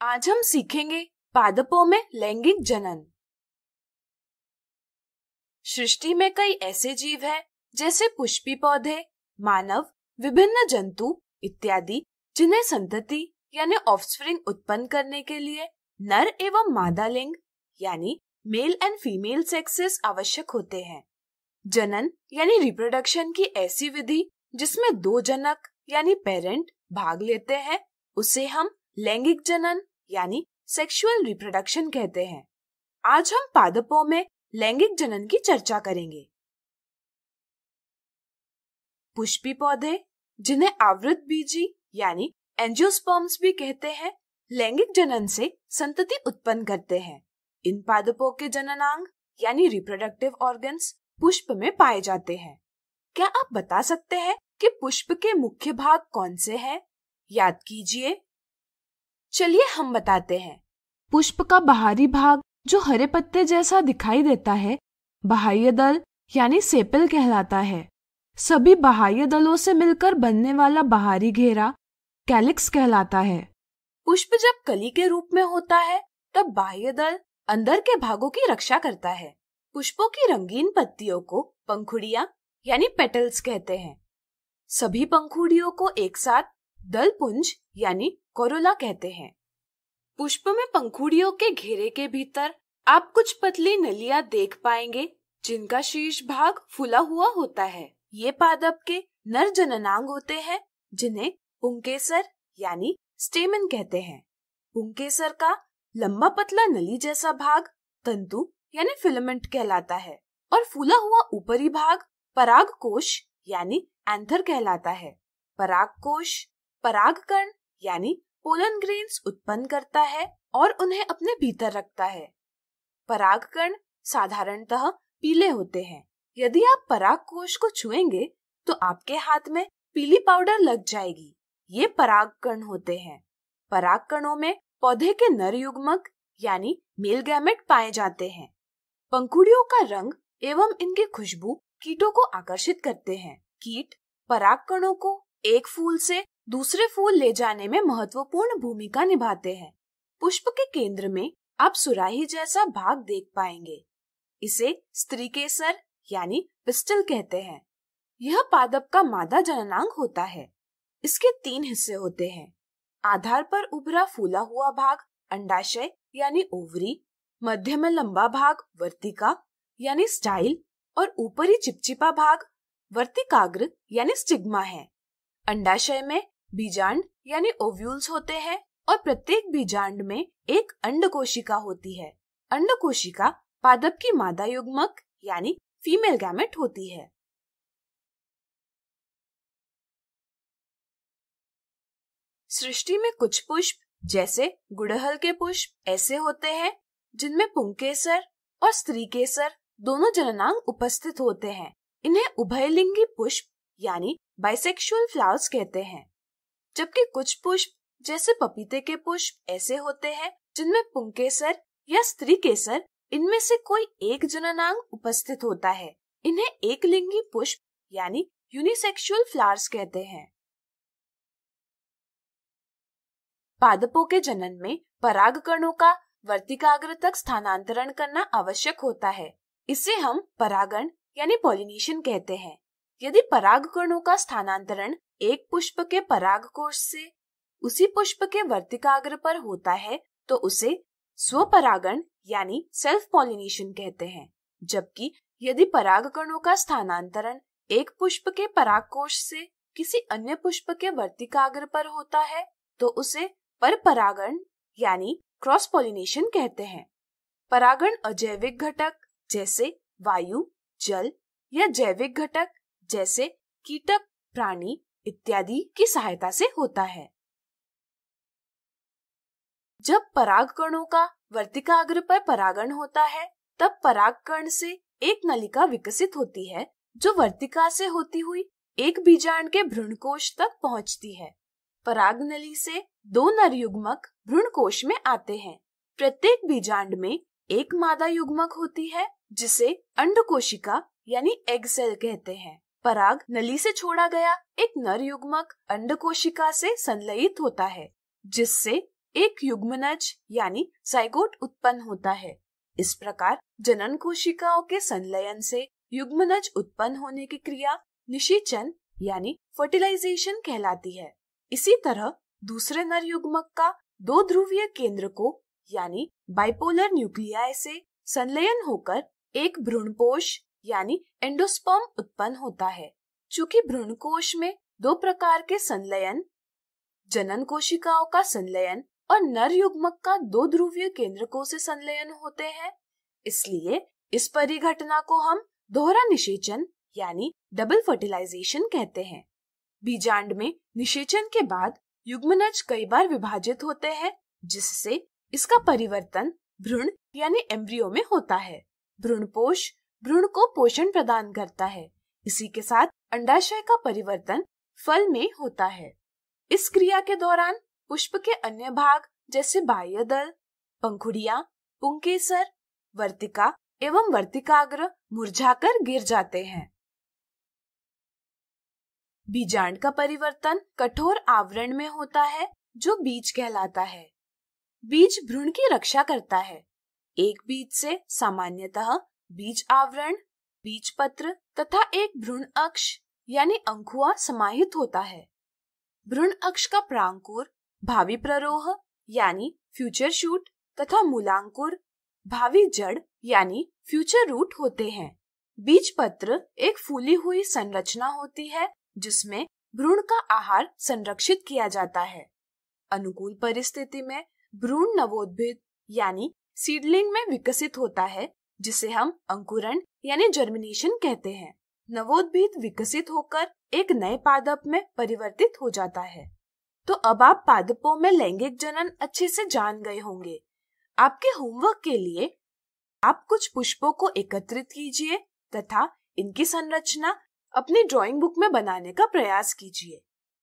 आज हम सीखेंगे पादपों में लैंगिक जनन। सृष्टि में कई ऐसे जीव हैं जैसे पुष्पी पौधे, मानव, विभिन्न जंतु इत्यादि जिन्हें संतति यानी ऑफस्प्रिंग उत्पन्न करने के लिए नर एवं मादा लिंग यानी मेल एंड फीमेल सेक्सेस आवश्यक होते हैं। जनन यानी रिप्रोडक्शन की ऐसी विधि जिसमें दो जनक यानी पेरेंट भाग लेते हैं उसे हम लैंगिक जनन यानी सेक्सुअल रिप्रोडक्शन कहते हैं। आज हम पादपों में लैंगिक जनन की चर्चा करेंगे। पुष्पी पौधे, जिन्हें आवृत बीजी यानी एंजियोस्पर्म्स भी कहते हैं, लैंगिक जनन से संतति उत्पन्न करते हैं। इन पादपों के जननांग यानी रिप्रोडक्टिव ऑर्गन्स पुष्प में पाए जाते हैं। क्या आप बता सकते हैं कि पुष्प के मुख्य भाग कौन से हैं? याद कीजिए। चलिए हम बताते हैं। पुष्प का बाहरी भाग जो हरे पत्ते जैसा दिखाई देता है बाह्य दल यानी सेपल कहलाता है। सभी बाह्य दलों से मिलकर बनने वाला बाहरी घेरा कैलिक्स कहलाता है। पुष्प जब कली के रूप में होता है तब बाह्य दल अंदर के भागों की रक्षा करता है। पुष्पों की रंगीन पत्तियों को पंखुड़ियां यानी पेटल्स कहते हैं। सभी पंखुड़ियों को एक साथ दलपुंज यानी कोरोला कहते हैं। पुष्प में पंखुड़ियों के घेरे के भीतर आप कुछ पतली नलियां देख पाएंगे जिनका शीर्ष भाग फूला हुआ होता है। ये पादप के नर जननांग होते हैं जिन्हें पुंकेसर यानी स्टेमन कहते हैं। पुंकेसर का लंबा पतला नली जैसा भाग तंतु यानी फिलामेंट कहलाता है और फूला हुआ ऊपरी भाग परागकोश यानी एंथर कहलाता है। परागकोश परागकण यानी पोलन ग्रेन्स उत्पन्न करता है और उन्हें अपने भीतर रखता है। परागकण साधारणतः पीले होते हैं। यदि आप परागकोश को छुएंगे तो आपके हाथ में पीली पाउडर लग जाएगी। ये परागकण होते हैं। परागकणों में पौधे के नर युग्मक यानी मेल गैमेट पाए जाते हैं। पंखुड़ियों का रंग एवं इनकी खुशबू कीटों को आकर्षित करते हैं। कीट परागकणों को एक फूल से दूसरे फूल ले जाने में महत्वपूर्ण भूमिका निभाते हैं। पुष्प के केंद्र में आप सुराही जैसा भाग देख पाएंगे। इसे स्त्रीकेसर यानी पिस्टल कहते हैं। यह पादप का मादा जननांग होता है। इसके 3 हिस्से होते हैं। आधार पर उभरा फूला हुआ भाग अंडाशय यानी ओवरी, मध्य में लंबा भाग वर्तिका यानी स्टाइल और ऊपरी चिपचिपा भाग वर्तिकाग्र यानी स्टिग्मा है। अंडाशय में बीजांड यानी ओव्यूल्स होते हैं और प्रत्येक बीजांड में एक अंडकोशिका होती है। अंडकोशिका पादप की मादा युग्मक यानी फीमेल गैमेट होती है। सृष्टि में कुछ पुष्प जैसे गुड़हल के पुष्प ऐसे होते हैं जिनमें पुंकेसर और स्त्रीकेसर दोनों जननांग उपस्थित होते हैं। इन्हें उभयलिंगी पुष्प यानी बाइसेक्सुअल फ्लावर्स कहते हैं। जबकि कुछ पुष्प जैसे पपीते के पुष्प ऐसे होते हैं जिनमें पुंकेसर या स्त्रीकेसर इनमें से कोई एक जननांग उपस्थित होता है। इन्हें एकलिंगी पुष्प यानी यूनिसेक्सुअल फ्लावर्स कहते हैं। पादपों के जनन में परागकणों का वर्तिकाग्र तक स्थानांतरण करना आवश्यक होता है। इसे हम परागण यानी पॉलिनेशन कहते हैं। यदि परागकणों का स्थानांतरण एक पुष्प के परागकोश से उसी पुष्प के वर्तिकाग्र पर होता है तो उसे स्वपरागण यानी सेल्फ पॉलिनेशन कहते हैं। जबकि यदि परागकणों का स्थानांतरण एक पुष्प के परागकोश से किसी अन्य पुष्प के वर्तिकाग्र पर होता है तो उसे परपरागण यानी क्रॉस पॉलिनेशन कहते हैं। परागण अजैविक घटक जैसे वायु, जल या जैविक घटक जैसे कीटक, प्राणी इत्यादि की सहायता से होता है। जब परागकणों का वर्तिकाग्र पर परागण होता है तब परागकण से एक नलिका विकसित होती है जो वर्तिका से होती हुई एक बीजांड के भ्रूणकोश तक पहुंचती है। परागनली से 2 नर युग्मक भ्रूणकोश में आते हैं। प्रत्येक बीजांड में एक मादा युग्मक होती है जिसे अंडकोशिका यानी एग सेल कहते हैं। पराग नली से छोड़ा गया एक नर युग्मक अंडकोशिका से संलयित होता है जिससे एक युग्मनज यानी जाइगोट उत्पन्न होता है। इस प्रकार जनन कोशिकाओं के संलयन से युग्मनज उत्पन्न होने की क्रिया निषेचन यानी फर्टिलाइजेशन कहलाती है। इसी तरह दूसरे नर युग्मक का दो ध्रुवीय केंद्र को यानी बाइपोलर न्यूक्लियाई से संलयन होकर एक भ्रूणपोष यानी एंडोस्पर्म उत्पन्न होता है। चूंकि भ्रूणकोश में दो प्रकार के संलयन, जनन कोशिकाओं का संलयन और नर युग्मक का दो ध्रुवीय केंद्रकों से संलयन होते हैं, इसलिए इस परिघटना को हम दोहरा निषेचन यानी डबल फर्टिलाइजेशन कहते हैं। बीजांड में निषेचन के बाद युग्मनज कई बार विभाजित होते हैं, जिससे इसका परिवर्तन भ्रूण यानी एम्ब्रियो में होता है। भ्रूणपोष भ्रूण को पोषण प्रदान करता है। इसी के साथ अंडाशय का परिवर्तन फल में होता है। इस क्रिया के दौरान पुष्प के अन्य भाग जैसे बाह्य दल, पंखुड़ियां, पुंकेसर, वर्तिका एवं वर्तिकाग्र मुरझाकर गिर जाते हैं। बीजांड का परिवर्तन कठोर आवरण में होता है जो बीज कहलाता है। बीज भ्रूण की रक्षा करता है। एक बीज से सामान्यतः बीज आवरण, बीजपत्र तथा एक भ्रूण अक्ष यानी अंकुआ समाहित होता है। भ्रूण अक्ष का प्रांकुर भावी प्ररोह यानी फ्यूचर शूट तथा मूलांकुर भावी जड़ यानी फ्यूचर रूट होते हैं। बीजपत्र एक फूली हुई संरचना होती है जिसमें भ्रूण का आहार संरक्षित किया जाता है। अनुकूल परिस्थिति में भ्रूण नवोद्भिद यानी सीडलिंग में विकसित होता है, जिसे हम अंकुरण यानी जर्मिनेशन कहते हैं। नवोद्भिद विकसित होकर एक नए पादप में परिवर्तित हो जाता है। तो अब आप पादपों में लैंगिक जनन अच्छे से जान गए होंगे। आपके होमवर्क के लिए आप कुछ पुष्पों को एकत्रित कीजिए तथा इनकी संरचना अपनी ड्राइंग बुक में बनाने का प्रयास कीजिए।